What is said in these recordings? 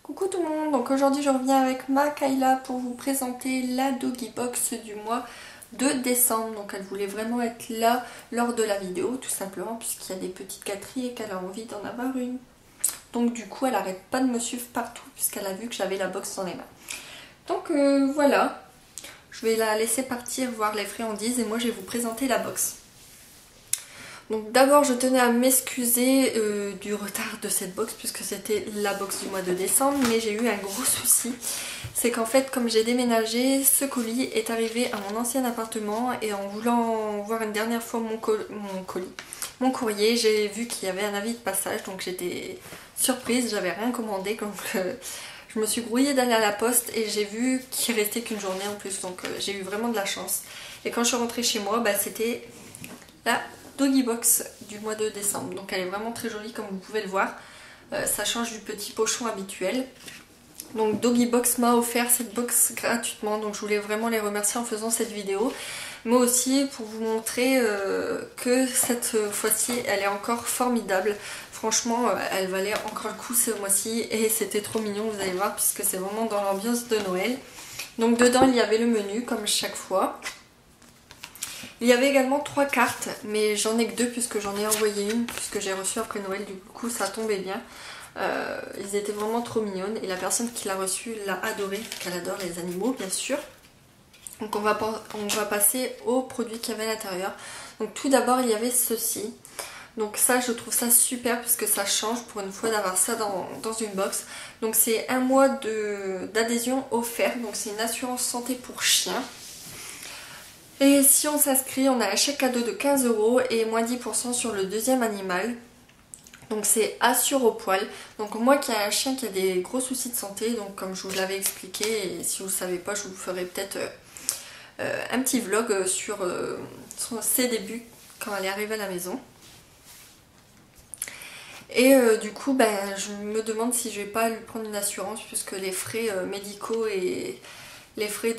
Coucou tout le monde, donc aujourd'hui je reviens avec ma Kayla pour vous présenter la Doggy Box du mois de décembre. Donc elle voulait vraiment être là lors de la vidéo tout simplement puisqu'il y a des petites gâteries et qu'elle a envie d'en avoir une. Donc du coup elle arrête pas de me suivre partout puisqu'elle a vu que j'avais la box dans les mains. Donc voilà, je vais la laisser partir voir les friandises et moi je vais vous présenter la box. Donc d'abord je tenais à m'excuser du retard de cette box puisque c'était la box du mois de décembre, mais j'ai eu un gros souci. C'est qu'en fait comme j'ai déménagé, ce colis est arrivé à mon ancien appartement et en voulant voir une dernière fois mon courrier, j'ai vu qu'il y avait un avis de passage, donc j'étais surprise, j'avais rien commandé, donc je me suis grouillée d'aller à la poste et j'ai vu qu'il restait qu'une journée en plus, donc j'ai eu vraiment de la chance. Et quand je suis rentrée chez moi, c'était la Doggy Box du mois de décembre. Donc elle est vraiment très jolie comme vous pouvez le voir. Ça change du petit pochon habituel. Donc Doggy Box m'a offert cette box gratuitement. Donc je voulais vraiment les remercier en faisant cette vidéo. Mais aussi pour vous montrer que cette fois-ci elle est encore formidable. Franchement elle valait encore le coup ce mois-ci. Et c'était trop mignon, vous allez voir, puisque c'est vraiment dans l'ambiance de Noël. Donc dedans il y avait le menu comme chaque fois. Il y avait également 3 cartes, mais j'en ai que 2 puisque j'en ai envoyé une, puisque j'ai reçu après Noël, du coup ça tombait bien. Ils étaient vraiment trop mignonnes et la personne qui l'a reçu l'a adoré, qu'elle adore les animaux bien sûr. Donc on va passer aux produits qu'il y avait à l'intérieur. Donc tout d'abord il y avait ceci. Donc ça je trouve ça super puisque ça change pour une fois d'avoir ça dans une box. Donc c'est un mois d'adhésion offert, donc c'est une assurance santé pour chiens. Et si on s'inscrit, on a un chèque cadeau de 15 € et moins 10% sur le deuxième animal. Donc c'est Assure au poil. Donc moi qui ai un chien qui a des gros soucis de santé, donc comme je vous l'avais expliqué, et si vous ne savez pas, je vous ferai peut-être un petit vlog sur ses débuts quand elle est arrivée à la maison. Et du coup, je me demande si je vais pas lui prendre une assurance puisque les frais médicaux et les frais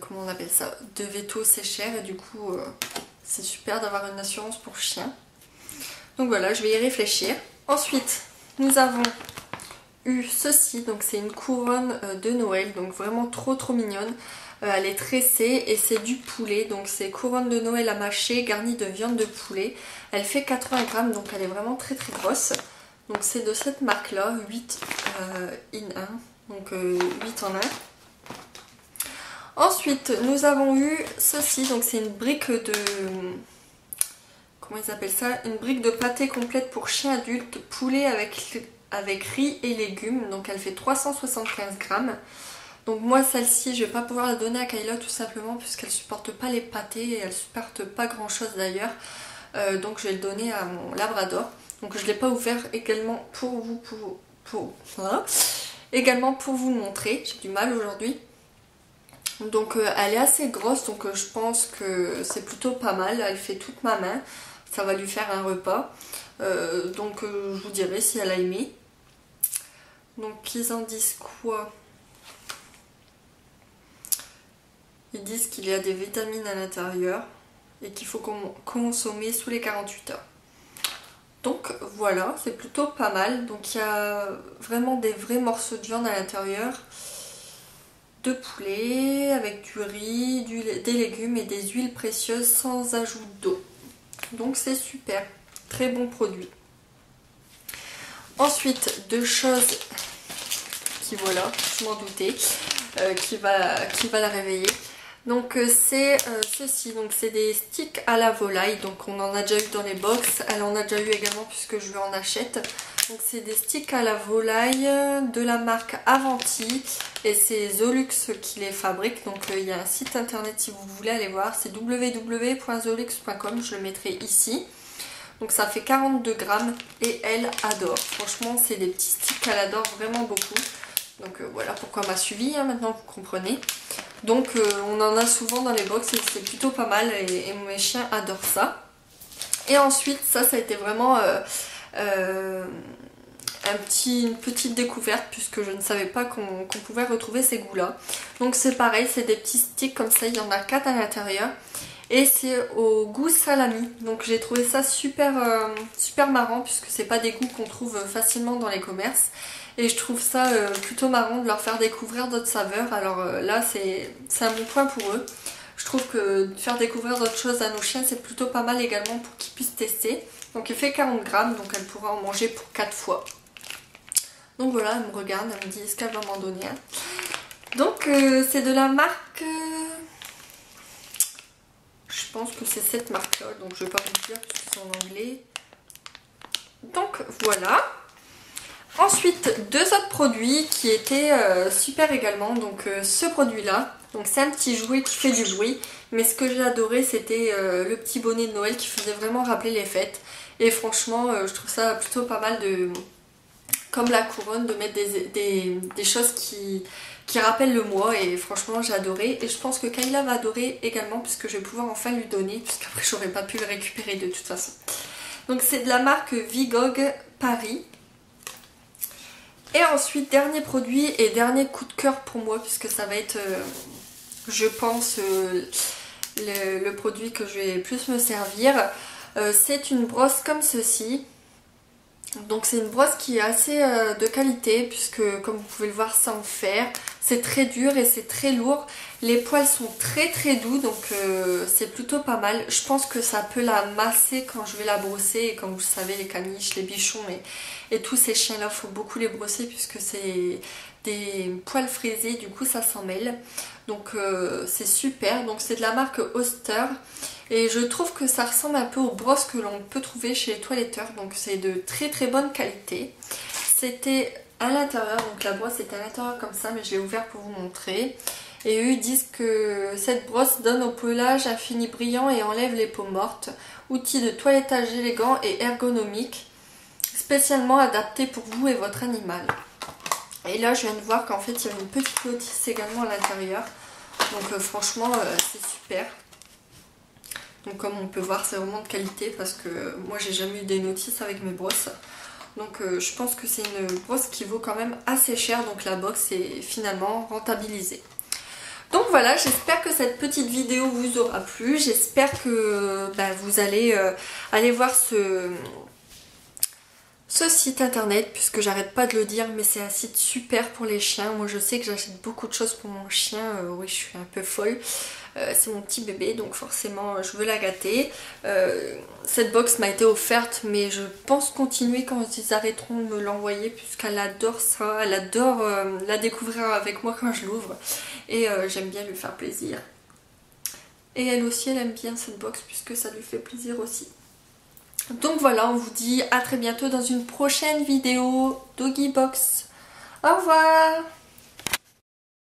comment on appelle ça, de veto, c'est cher et du coup c'est super d'avoir une assurance pour chien. Donc voilà, je vais y réfléchir. Ensuite nous avons eu ceci, donc c'est une couronne de Noël, donc vraiment trop mignonne. Elle est tressée et c'est du poulet, donc c'est couronne de Noël à mâcher garnie de viande de poulet. Elle fait 80 grammes, donc elle est vraiment très grosse. Donc c'est de cette marque là, 8 in 1, donc 8 en 1. Ensuite, nous avons eu ceci, donc c'est une brique de... Comment ils appellent ça? Une brique de pâté complète pour chien adulte, poulet avec riz et légumes. Donc elle fait 375 grammes. Donc moi celle-ci, je vais pas pouvoir la donner à Kayla tout simplement puisqu'elle supporte pas les pâtés et elle supporte pas grand chose d'ailleurs. Donc je vais le donner à mon labrador. Donc je l'ai pas ouvert également pour vous, voilà. Également pour vous montrer. J'ai du mal aujourd'hui. Donc elle est assez grosse, donc je pense que c'est plutôt pas mal. Elle fait toute ma main, ça va lui faire un repas. Donc je vous dirai si elle a aimé. Donc ils en disent quoi? Ils disent qu'il y a des vitamines à l'intérieur et qu'il faut consommer sous les 48 heures. Donc voilà, c'est plutôt pas mal. Donc il y a vraiment des vrais morceaux de viande à l'intérieur. De poulet avec du riz, des légumes et des huiles précieuses sans ajout d'eau. Donc c'est super, très bon produit. Ensuite, deux choses qui, voilà, je m'en doutais, qui va la réveiller. Donc c'est ceci, donc c'est des sticks à la volaille, donc on en a déjà eu dans les box, elle en a déjà eu également puisque je lui en achète. Donc c'est des sticks à la volaille de la marque Avanti et c'est Zolux qui les fabrique. Donc il y a un site internet si vous voulez aller voir, c'est www.zolux.com, je le mettrai ici. Donc ça fait 42 grammes et elle adore. Franchement c'est des petits sticks qu'elle adore vraiment beaucoup. Donc voilà pourquoi elle m'a suivi, hein, maintenant vous comprenez. Donc on en a souvent dans les box et c'est plutôt pas mal et mes chiens adorent ça. Et ensuite ça a été vraiment une petite découverte puisque je ne savais pas qu'on pouvait retrouver ces goûts là. Donc c'est pareil, c'est des petits sticks comme ça, il y en a 4 à l'intérieur et c'est au goût salami. Donc j'ai trouvé ça super, super marrant puisque c'est pas des goûts qu'on trouve facilement dans les commerces. Et je trouve ça plutôt marrant de leur faire découvrir d'autres saveurs. Alors là c'est un bon point pour eux. Je trouve que de faire découvrir d'autres choses à nos chiens c'est plutôt pas mal également pour qu'ils puissent tester. Donc il fait 40 grammes, donc elle pourra en manger pour 4 fois. Donc voilà, elle me regarde, elle me dit est-ce qu'elle va m'en donner un. Donc c'est de la marque... je pense que c'est cette marque là, donc je vais pas vous dire parce que c'est en anglais. Donc voilà. Ensuite, deux autres produits qui étaient super également. Donc ce produit là, donc c'est un petit jouet qui fait du bruit. Mais ce que j'ai adoré c'était le petit bonnet de Noël qui faisait vraiment rappeler les fêtes. Et franchement je trouve ça plutôt pas mal de... comme la couronne, de mettre des choses qui rappellent le mois. Et franchement j'ai adoré. Et je pense que Kayla va adorer également puisque je vais pouvoir enfin lui donner. Puisqu'après j'aurais pas pu le récupérer de toute façon. Donc c'est de la marque Vigog Paris. Et ensuite, dernier produit et dernier coup de cœur pour moi, puisque ça va être, je pense, le produit que je vais plus me servir. C'est une brosse comme ceci. Donc c'est une brosse qui est assez de qualité, puisque comme vous pouvez le voir, c'est en fer. C'est très dur et c'est très lourd. Les poils sont très très doux, donc c'est plutôt pas mal. Je pense que ça peut la masser quand je vais la brosser. Et comme vous le savez, les caniches, les bichons et tous ces chiens-là, il faut beaucoup les brosser puisque c'est des poils frisés. Du coup, ça s'en mêle. Donc c'est super. Donc c'est de la marque Oster. Et je trouve que ça ressemble un peu aux brosses que l'on peut trouver chez les toiletteurs. Donc c'est de très très bonne qualité. C'était à l'intérieur, donc la brosse est à l'intérieur comme ça, mais je l'ai ouvert pour vous montrer. Et eux disent que cette brosse donne au pelage un fini brillant et enlève les peaux mortes. Outil de toilettage élégant et ergonomique, spécialement adapté pour vous et votre animal. Et là je viens de voir qu'en fait il y avait une petite notice également à l'intérieur. Donc franchement c'est super. Donc comme on peut voir c'est vraiment de qualité parce que moi j'ai jamais eu des notices avec mes brosses. Donc je pense que c'est une brosse qui vaut quand même assez cher. Donc la box est finalement rentabilisée. Donc voilà, j'espère que cette petite vidéo vous aura plu. J'espère que vous allez aller voir ce site internet, puisque j'arrête pas de le dire, mais c'est un site super pour les chiens. Moi je sais que j'achète beaucoup de choses pour mon chien. Oui, je suis un peu folle. C'est mon petit bébé, donc forcément je veux la gâter. Cette box m'a été offerte, mais je pense continuer quand ils arrêteront de me l'envoyer, puisqu'elle adore ça. Elle adore la découvrir avec moi quand je l'ouvre. Et j'aime bien lui faire plaisir. Et elle aussi, elle aime bien cette box, puisque ça lui fait plaisir aussi. Donc voilà, on vous dit à très bientôt dans une prochaine vidéo Doggy Box. Au revoir!